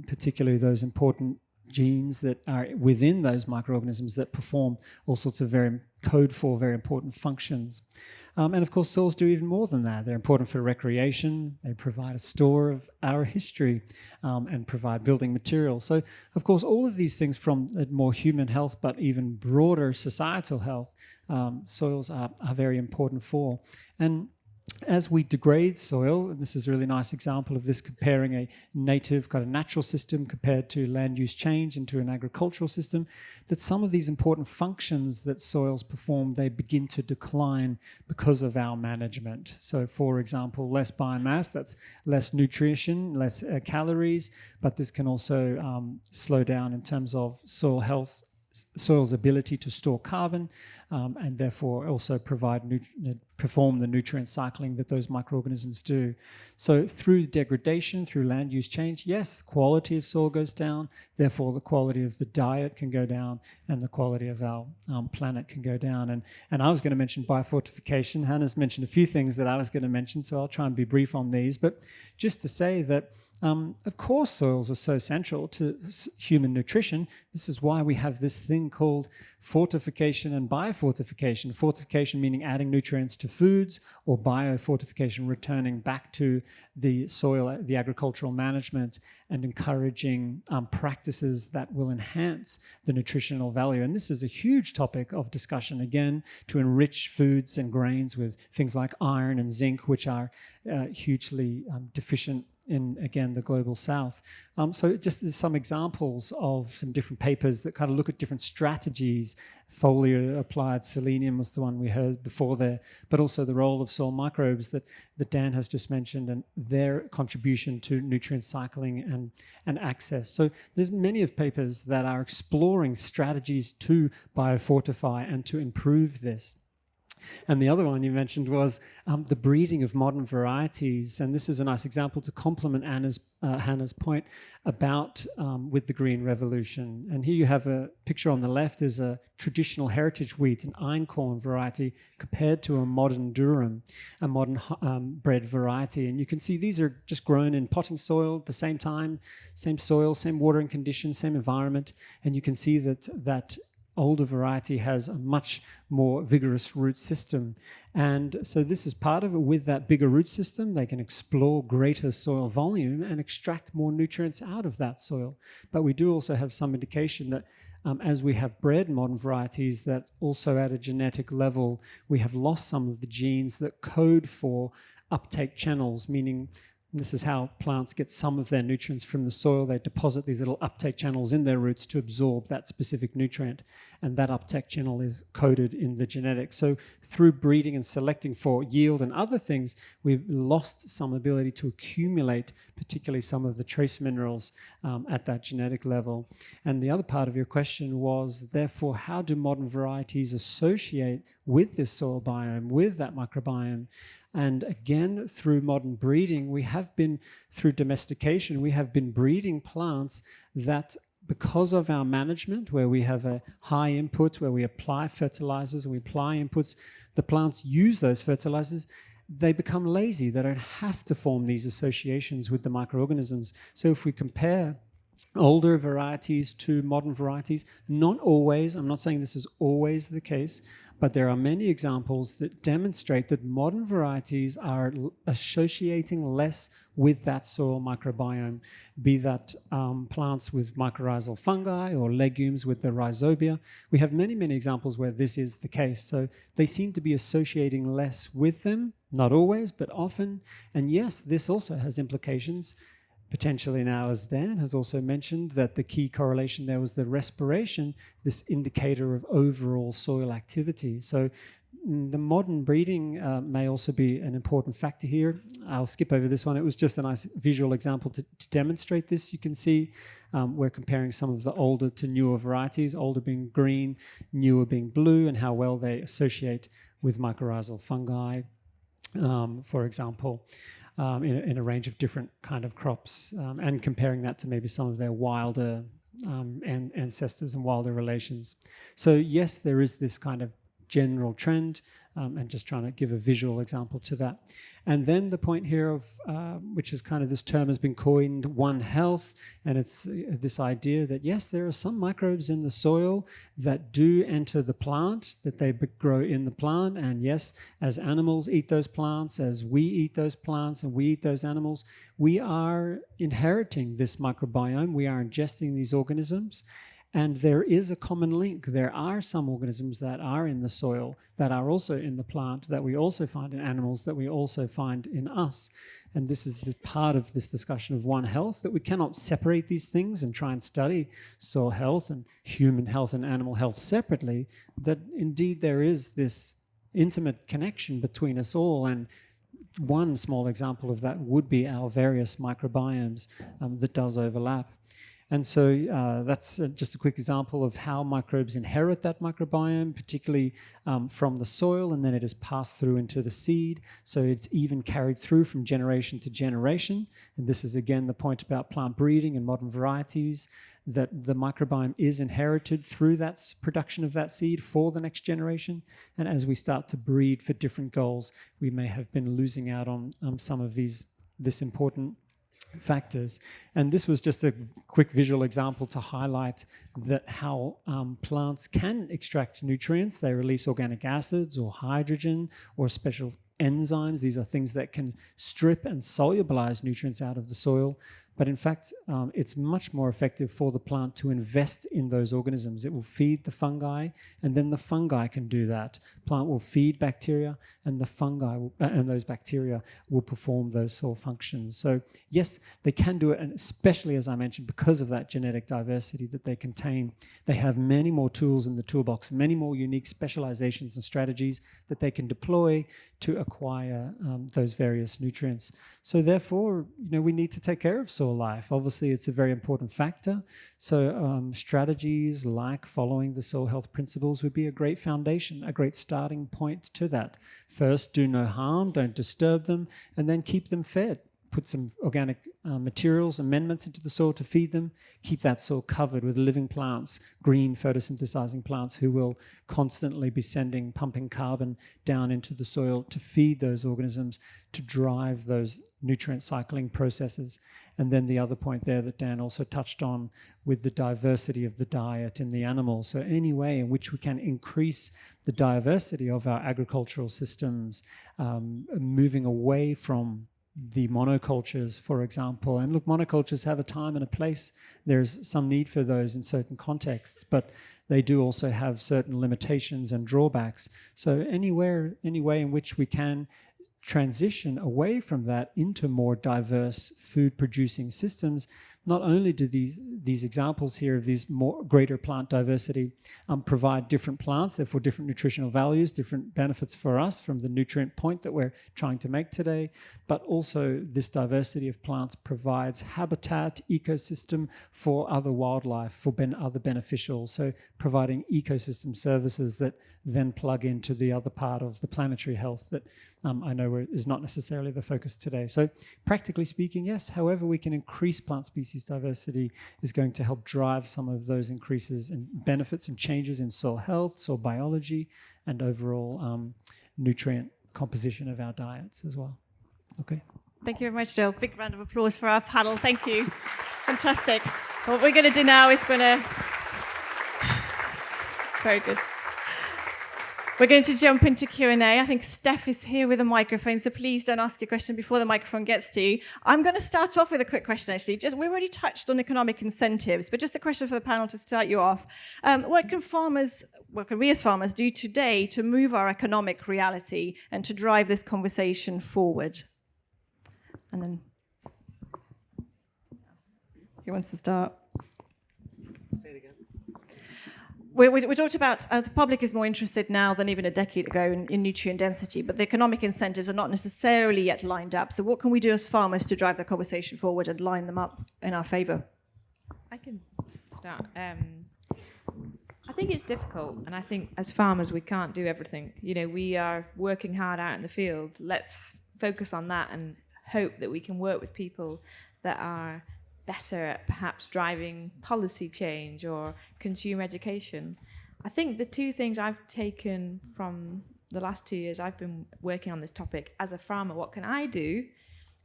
particularly those important genes that are within those microorganisms that perform all sorts of code for very important functions. And of course, soils do even more than that. They're important for recreation. They provide a store of our history and provide building materials. So, of course, all of these things from a more human health, but even broader societal health, soils are very important for. And as we degrade soil, and this is a really nice example of this, comparing a native kind of natural system compared to land use change into an agricultural system, that some of these important functions that soils perform, they begin to decline because of our management. So for example, less biomass, that's less nutrition, less calories, but this can also slow down in terms of soil health, soil's ability to store carbon, and therefore also perform the nutrient cycling that those microorganisms do. So through degradation, through land use change, yes, quality of soil goes down, therefore the quality of the diet can go down and the quality of our planet can go down. And I was going to mention biofortification. Hannah's mentioned a few things that I was going to mention, so I'll try and be brief on these. But just to say that of course, soils are so central to human nutrition. This is why we have this thing called fortification and biofortification. Fortification meaning adding nutrients to foods, or biofortification returning back to the soil, the agricultural management, and encouraging practices that will enhance the nutritional value. And this is a huge topic of discussion, again, to enrich foods and grains with things like iron and zinc, which are hugely deficient in, again, the global south. So just some examples of some different papers that kind of look at different strategies. Foliar applied selenium was the one we heard before there, but also the role of soil microbes that Dan has just mentioned and their contribution to nutrient cycling and access. So there's many of papers that are exploring strategies to biofortify and to improve this. And the other one you mentioned was the breeding of modern varieties. And this is a nice example to complement Hannah's point about with the Green Revolution. And here you have a picture on the left is a traditional heritage wheat, an einkorn variety, compared to a modern durum, a modern bred variety. And you can see these are just grown in potting soil at the same time, same soil, same watering conditions, same environment. And you can see that older variety has a much more vigorous root system. And so this is part of it. With that bigger root system, they can explore greater soil volume and extract more nutrients out of that soil. But we do also have some indication that as we have bred modern varieties, that also at a genetic level, we have lost some of the genes that code for uptake channels, meaning this is how plants get some of their nutrients from the soil. They deposit these little uptake channels in their roots to absorb that specific nutrient. And that uptake channel is coded in the genetics. So through breeding and selecting for yield and other things, we've lost some ability to accumulate, particularly some of the trace minerals at that genetic level. And the other part of your question was, therefore, how do modern varieties associate with this soil biome, with that microbiome? And again, through modern breeding, through domestication, we have been breeding plants that, because of our management, where we have a high input, where we apply fertilizers, we apply inputs, the plants use those fertilizers, they become lazy. They don't have to form these associations with the microorganisms. So if we compare older varieties to modern varieties, not always, I'm not saying this is always the case, but there are many examples that demonstrate that modern varieties are associating less with that soil microbiome, be that plants with mycorrhizal fungi or legumes with the rhizobia. We have many, many examples where this is the case. So they seem to be associating less with them, not always, but often. And yes, this also has implications. Potentially now, as Dan has also mentioned, that the key correlation there was the respiration, this indicator of overall soil activity. So the modern breeding may also be an important factor here. I'll skip over this one. It was just a nice visual example to demonstrate this. You can see we're comparing some of the older to newer varieties, older being green, newer being blue, and how well they associate with mycorrhizal fungi, for example. In a range of different kind of crops, and comparing that to maybe some of their wilder ancestors and wilder relations. So yes, there is this kind of general trend, and just trying to give a visual example to that. And then the point here of, which is kind of this term has been coined, One Health, and it's this idea that yes, there are some microbes in the soil that do enter the plant, that they grow in the plant, and yes, as animals eat those plants, as we eat those plants and we eat those animals, we are inheriting this microbiome, we are ingesting these organisms. And there is a common link. There are some organisms that are in the soil, that are also in the plant, that we also find in animals, that we also find in us. And this is the part of this discussion of One Health, that we cannot separate these things and try and study soil health and human health and animal health separately, that indeed there is this intimate connection between us all. And one small example of that would be our various microbiomes that does overlap. And so that's just a quick example of how microbes inherit that microbiome, particularly from the soil, and then it is passed through into the seed. So it's even carried through from generation to generation. And this is, again, the point about plant breeding and modern varieties, that the microbiome is inherited through that production of that seed for the next generation. And as we start to breed for different goals, we may have been losing out on some of this important factors. And this was just a quick visual example to highlight that how plants can extract nutrients. They release organic acids or hydrogen or special enzymes. These are things that can strip and solubilize nutrients out of the soil. But in fact, it's much more effective for the plant to invest in those organisms. It will feed the fungi, and then the fungi can do that. Plant will feed bacteria, and the fungi and those bacteria will perform those soil functions. So yes, they can do it, and especially, as I mentioned, because of that genetic diversity that they contain, they have many more tools in the toolbox, many more unique specializations and strategies that they can deploy to acquire those various nutrients. So therefore, we need to take care of soil life. Obviously, it's a very important factor. So strategies like following the soil health principles would be a great foundation, a great starting point to that. First, do no harm, don't disturb them, and then keep them fed. Put some organic materials, amendments into the soil to feed them. Keep that soil covered with living plants, green photosynthesizing plants who will constantly be pumping carbon down into the soil to feed those organisms, to drive those nutrient cycling processes. And then the other point there that Dan also touched on with the diversity of the diet in the animals. So any way in which we can increase the diversity of our agricultural systems, moving away from the monocultures, for example. And look, monocultures have a time and a place. There's some need for those in certain contexts, but they do also have certain limitations and drawbacks. So any way in which we can transition away from that into more diverse food-producing systems, not only do these examples here of these greater plant diversity provide different plants, therefore different nutritional values, different benefits for us from the nutrient point that we're trying to make today, but also this diversity of plants provides habitat, ecosystem for other wildlife, for other beneficials, so providing ecosystem services that then plug into the other part of the planetary health that I know is not necessarily the focus today. So practically speaking, yes, however we can increase plant species diversity is going to help drive some of those increases in benefits and changes in soil health, soil biology, and overall nutrient composition of our diets as well. Okay. Thank you very much, Jill. Big round of applause for our panel. Thank you. Fantastic. What we're going to do now is very good. We're going to jump into Q&A. I think Steph is here with a microphone, so please don't ask your question before the microphone gets to you. I'm going to start off with a quick question, actually. We already touched on economic incentives, but just a question for the panel to start you off. What can we as farmers do today to move our economic reality and to drive this conversation forward? And then, who wants to start? Say it again. We talked about the public is more interested now than even a decade ago in nutrient density, but the economic incentives are not necessarily yet lined up. So what can we do as farmers to drive the conversation forward and line them up in our favour? I can start. I think it's difficult, and I think as farmers we can't do everything. We are working hard out in the field. Let's focus on that and hope that we can work with people that are better at perhaps driving policy change or consumer education. I think the two things I've taken from the last 2 years I've been working on this topic as a farmer, what can I do?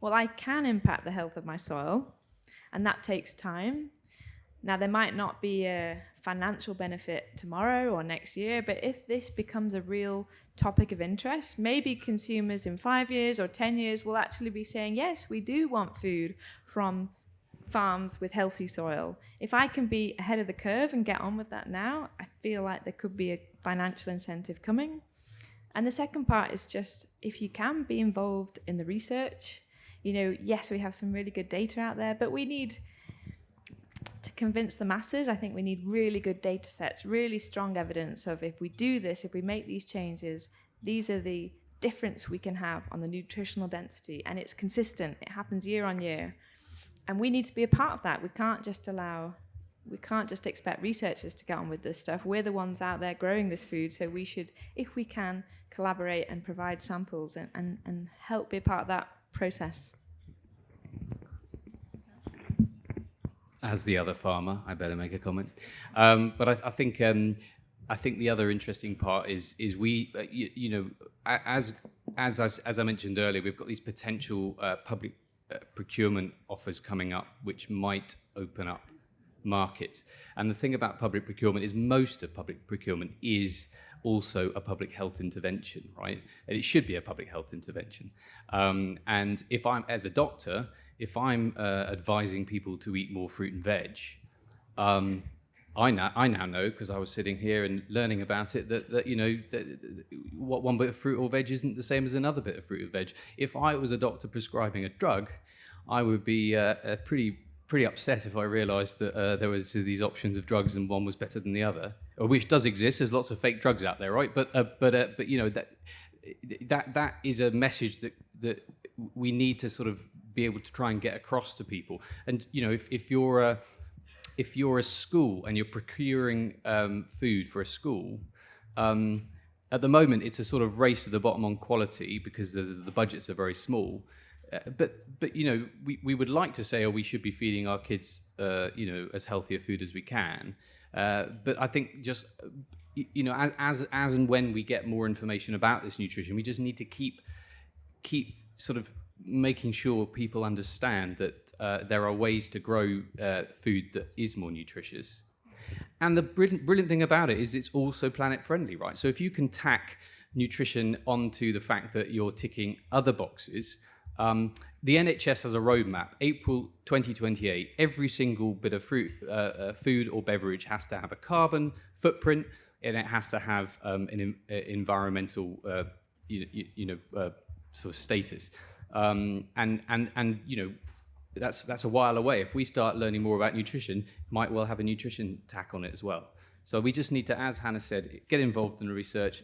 Well, I can impact the health of my soil, and that takes time. Now, there might not be a financial benefit tomorrow or next year, but if this becomes a real topic of interest, maybe consumers in 5 years or 10 years will actually be saying, yes, we do want food from farms with healthy soil. If I can be ahead of the curve and get on with that now, I feel like there could be a financial incentive coming. And the second part is just, if you can be involved in the research, yes, we have some really good data out there, but we need to convince the masses. I think we need really good data sets, really strong evidence of, if we do this, if we make these changes, these are the difference we can have on the nutritional density, and it's consistent. It happens year on year, and we need to be a part of that. We can't just expect researchers to get on with this stuff. We're the ones out there growing this food, so we should, if we can, collaborate and provide samples and help be a part of that process. As the other farmer, I better make a comment. But I think the other interesting part is we, as I mentioned earlier, we've got these potential public procurement offers coming up, which might open up markets. And the thing about public procurement is most of public procurement is also a public health intervention, right? And it should be a public health intervention. And if I'm, as a doctor, if I'm advising people to eat more fruit and veg, I now know, because I was sitting here and learning about it, that what one bit of fruit or veg isn't the same as another bit of fruit or veg. If I was a doctor prescribing a drug, I would be pretty upset if I realised that there was these options of drugs and one was better than the other, which does exist. There's lots of fake drugs out there, right? But that is a message that we need to sort of be able to try and get across to people. And if you're a school and you're procuring food for a school, at the moment it's a sort of race to the bottom on quality because the budgets are very small. But we would like to say, we should be feeding our kids as healthy a food as we can. But I think just as and when we get more information about this nutrition, we just need to keep sort of making sure people understand that there are ways to grow food that is more nutritious. And the brilliant thing about it is it's also planet friendly, right? So if you can tack nutrition onto the fact that you're ticking other boxes, the NHS has a roadmap. April 2028, every single bit of fruit, food or beverage has to have a carbon footprint, and it has to have an environmental sort of status. And that's a while away. If we start learning more about nutrition, might well have a nutrition tack on it as well. So we just need to, as Hannah said, get involved in the research,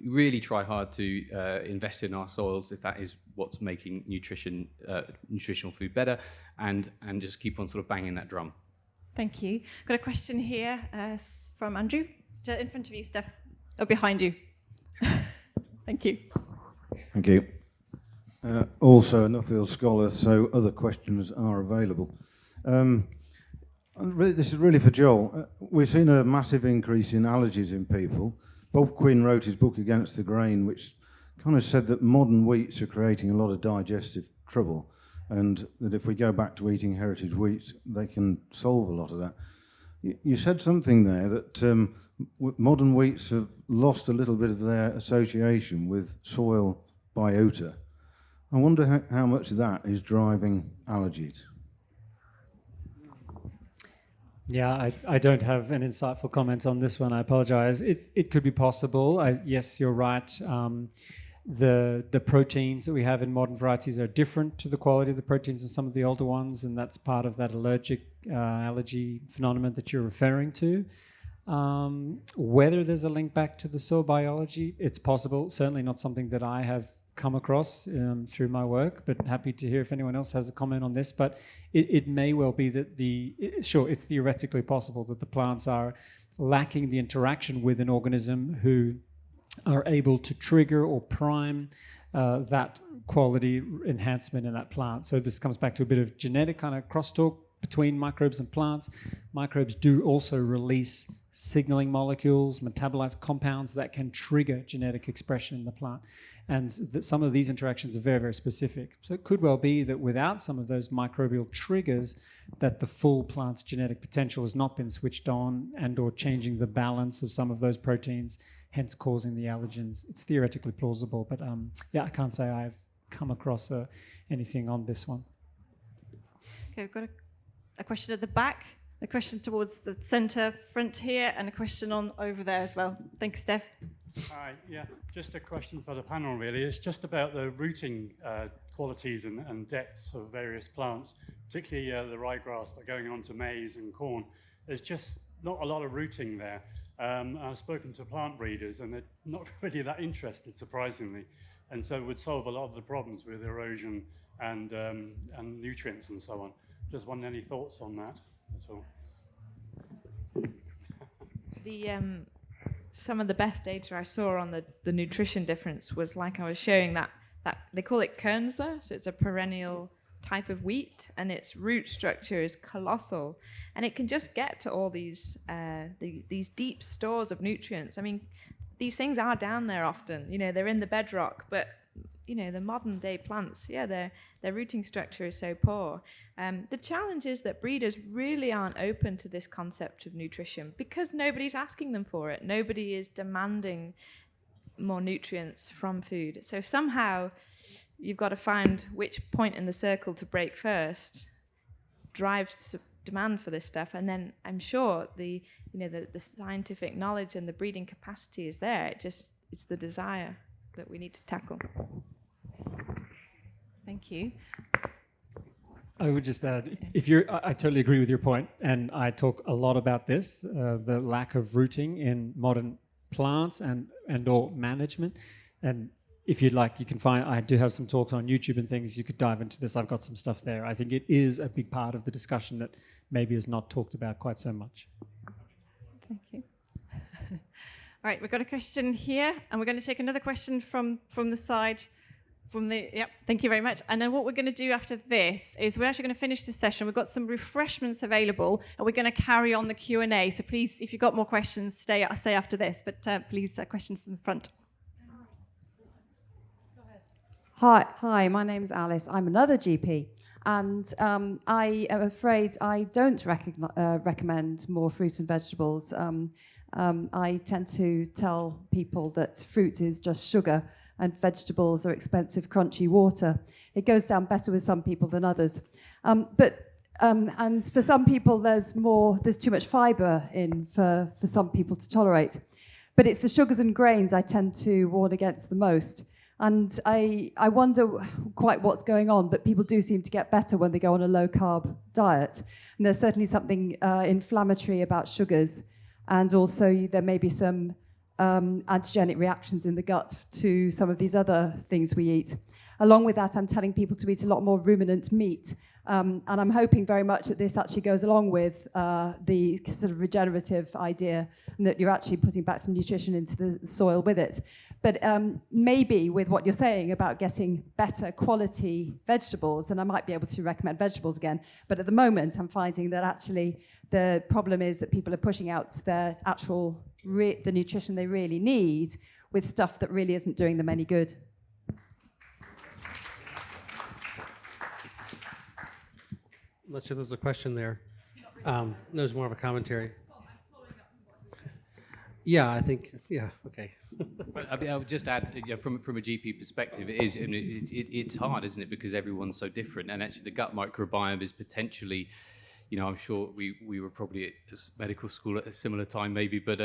really try hard to invest in our soils if that is what's making nutritional food better, and just keep on sort of banging that drum. Thank you. Got a question here from Andrew. Just in front of you, Steph. Oh, behind you. Thank you. Thank you. Also a Nuffield scholar, so other questions are available. This is really for Joel. We've seen a massive increase in allergies in people. Bob Quinn wrote his book Against the Grain, which kind of said that modern wheats are creating a lot of digestive trouble, and that if we go back to eating heritage wheats, they can solve a lot of that. You said something there that modern wheats have lost a little bit of their association with soil biota. I wonder how much of that is driving allergies. Yeah, I don't have an insightful comment on this one. I apologize. It could be possible. Yes, you're right. The proteins that we have in modern varieties are different to the quality of the proteins in some of the older ones, and that's part of that allergy phenomenon that you're referring to. Whether there's a link back to the soil biology, it's possible. Certainly not something that I have come across through my work, but happy to hear if anyone else has a comment on this. But it may well be that it's theoretically possible that the plants are lacking the interaction with an organism who are able to trigger or prime that quality enhancement in that plant. So this comes back to a bit of genetic kind of crosstalk between microbes and plants. Microbes do also release signaling molecules, metabolites, compounds that can trigger genetic expression in the plant. And some of these interactions are very, very specific. So it could well be that without some of those microbial triggers, that the full plant's genetic potential has not been switched on, and or changing the balance of some of those proteins, hence causing the allergens. It's theoretically plausible, but I can't say I've come across anything on this one. Okay, we've got a question at the back, a question towards the centre front here, and a question on over there as well. Thanks, Steph. Hi, yeah, just a question for the panel, really. It's just about the rooting qualities and depths of various plants, particularly the ryegrass, but going on to maize and corn. There's just not a lot of rooting there. I've spoken to plant breeders, and they're not really that interested, surprisingly, and so it would solve a lot of the problems with erosion and nutrients and so on. Just want any thoughts on that? That's all. Some of the best data I saw on the nutrition difference was like I was showing that they call it Kernsler, so it's a perennial type of wheat, and its root structure is colossal, and it can just get to all these deep stores of nutrients. I mean, these things are down there often, they're in the bedrock, but the modern day plants, their rooting structure is so poor. The challenge is that breeders really aren't open to this concept of nutrition because nobody's asking them for it. Nobody is demanding more nutrients from food. So somehow you've got to find which point in the circle to break first drives demand for this stuff, and then I'm sure the scientific knowledge and the breeding capacity is there. It's the desire that we need to tackle. Thank you. I would just add, I totally agree with your point, and I talk a lot about this, the lack of rooting in modern plants and/or management. And if you'd like, you can find, I do have some talks on YouTube and things, you could dive into this. I've got some stuff there. I think it is a big part of the discussion that maybe is not talked about quite so much. Thank you. All right, we've got a question here, and we're going to take another question from the side. Thank you very much. And then what we're going to do after this is we're actually going to finish this session. We've got some refreshments available, and we're going to carry on the Q&A. So please, if you've got more questions, stay after this. But please, a question from the front. Hi, my name's Alice. I'm another GP, and I am afraid I don't recommend more fruit and vegetables. I tend to tell people that fruit is just sugar and vegetables are expensive, crunchy water. It goes down better with some people than others. And for some people, there's too much fibre in for some people to tolerate. But it's the sugars and grains I tend to warn against the most. And I wonder quite what's going on, but people do seem to get better when they go on a low-carb diet. And there's certainly something inflammatory about sugars. And also there may be some antigenic reactions in the gut to some of these other things we eat. Along with that, I'm telling people to eat a lot more ruminant meat. And I'm hoping very much that this actually goes along with the sort of regenerative idea, and that you're actually putting back some nutrition into the soil with it. But maybe with what you're saying about getting better quality vegetables, then I might be able to recommend vegetables again. But at the moment, I'm finding that actually the problem is that people are pushing out their actual the nutrition they really need with stuff that really isn't doing them any good. I'm not sure there's a question there. There's more of a commentary. Yeah, I think, okay. But I would just add, from a GP perspective, it's hard, isn't it? Because everyone's so different, and actually the gut microbiome is potentially, I'm sure we were probably at medical school at a similar time, maybe, but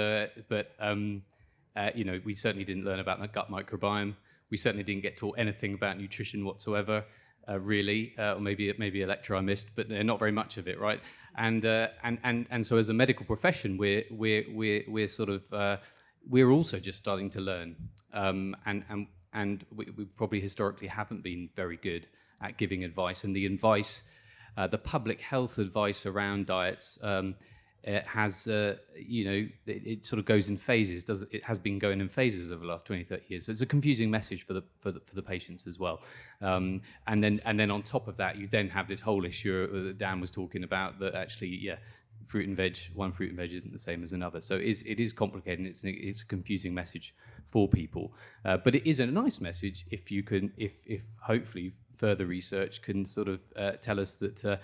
we certainly didn't learn about the gut microbiome. We certainly didn't get taught anything about nutrition whatsoever. Really, or maybe a lecture I missed, but not very much of it, right? And so as a medical profession, we're sort of we're also just starting to learn, and we probably historically haven't been very good at giving advice, and the advice, the public health advice around diets. It has, it sort of goes in phases. It has been going in phases over the last 20, 30 years. So it's a confusing message for the patients as well. And then on top of that, you then have this whole issue that Dan was talking about, that actually, one fruit and veg isn't the same as another. So it is complicated, and it's a confusing message for people. But it is a nice message if you can, if hopefully further research can sort of tell us that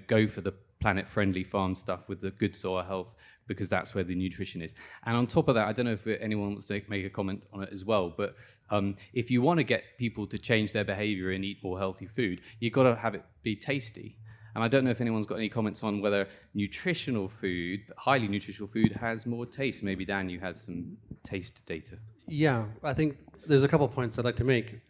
go for the planet-friendly farm stuff with the good soil health, because that's where the nutrition is. And on top of that, I don't know if anyone wants to make a comment on it as well, but if you want to get people to change their behavior and eat more healthy food, you've got to have it be tasty. And I don't know if anyone's got any comments on whether nutritional food, highly nutritional food, has more taste. Maybe, Dan, you had some taste data. Yeah, I think there's a couple of points I'd like to make.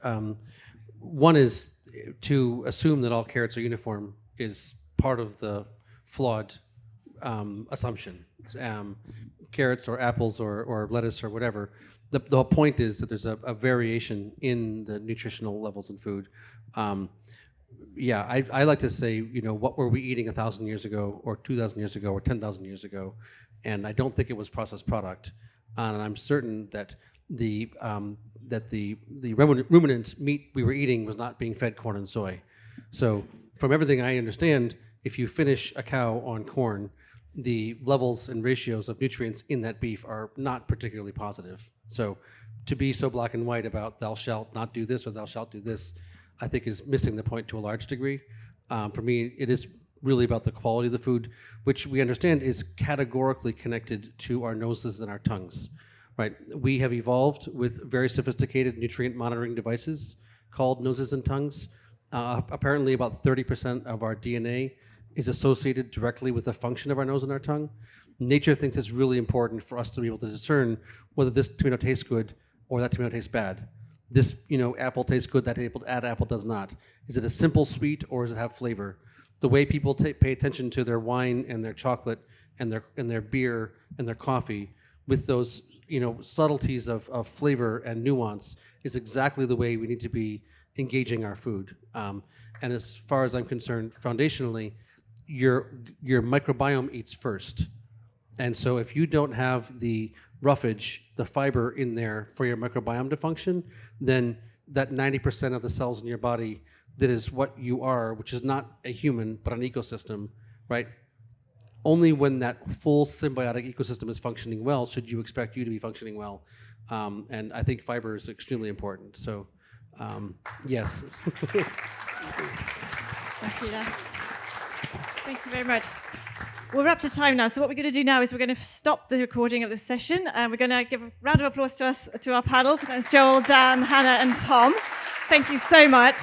One is to assume that all carrots are uniform is part of the flawed assumption. Carrots or apples or lettuce or whatever. The whole point is that there's a variation in the nutritional levels in food. I like to say, what were we eating 1,000 years ago, or 2,000 years ago, or 10,000 years ago? And I don't think it was processed product. And I'm certain that the ruminant meat we were eating was not being fed corn and soy. So from everything I understand, if you finish a cow on corn, the levels and ratios of nutrients in that beef are not particularly positive. So to be so black and white about thou shalt not do this or thou shalt do this, I think is missing the point to a large degree. For me, it is really about the quality of the food, which we understand is categorically connected to our noses and our tongues, right? We have evolved with very sophisticated nutrient monitoring devices called noses and tongues. Apparently about 30% of our DNA is associated directly with the function of our nose and our tongue. Nature thinks it's really important for us to be able to discern whether this tomato tastes good or that tomato tastes bad. This, apple tastes good, that apple does not. Is it a simple sweet or does it have flavor? The way people pay attention to their wine and their chocolate and their beer and their coffee with those, subtleties of flavor and nuance is exactly the way we need to be engaging our food. And as far as I'm concerned, foundationally, your microbiome eats first. And so if you don't have the roughage, the fiber in there for your microbiome to function, then that 90% of the cells in your body that is what you are, which is not a human, but an ecosystem, right? Only when that full symbiotic ecosystem is functioning well should you expect you to be functioning well. And I think fiber is extremely important. So, yes. Thank you very much. We're up to time now, so what we're going to do now is we're going to stop the recording of this session, and we're going to give a round of applause to our panel, Joel, Dan, Hannah, and Tom. Thank you so much.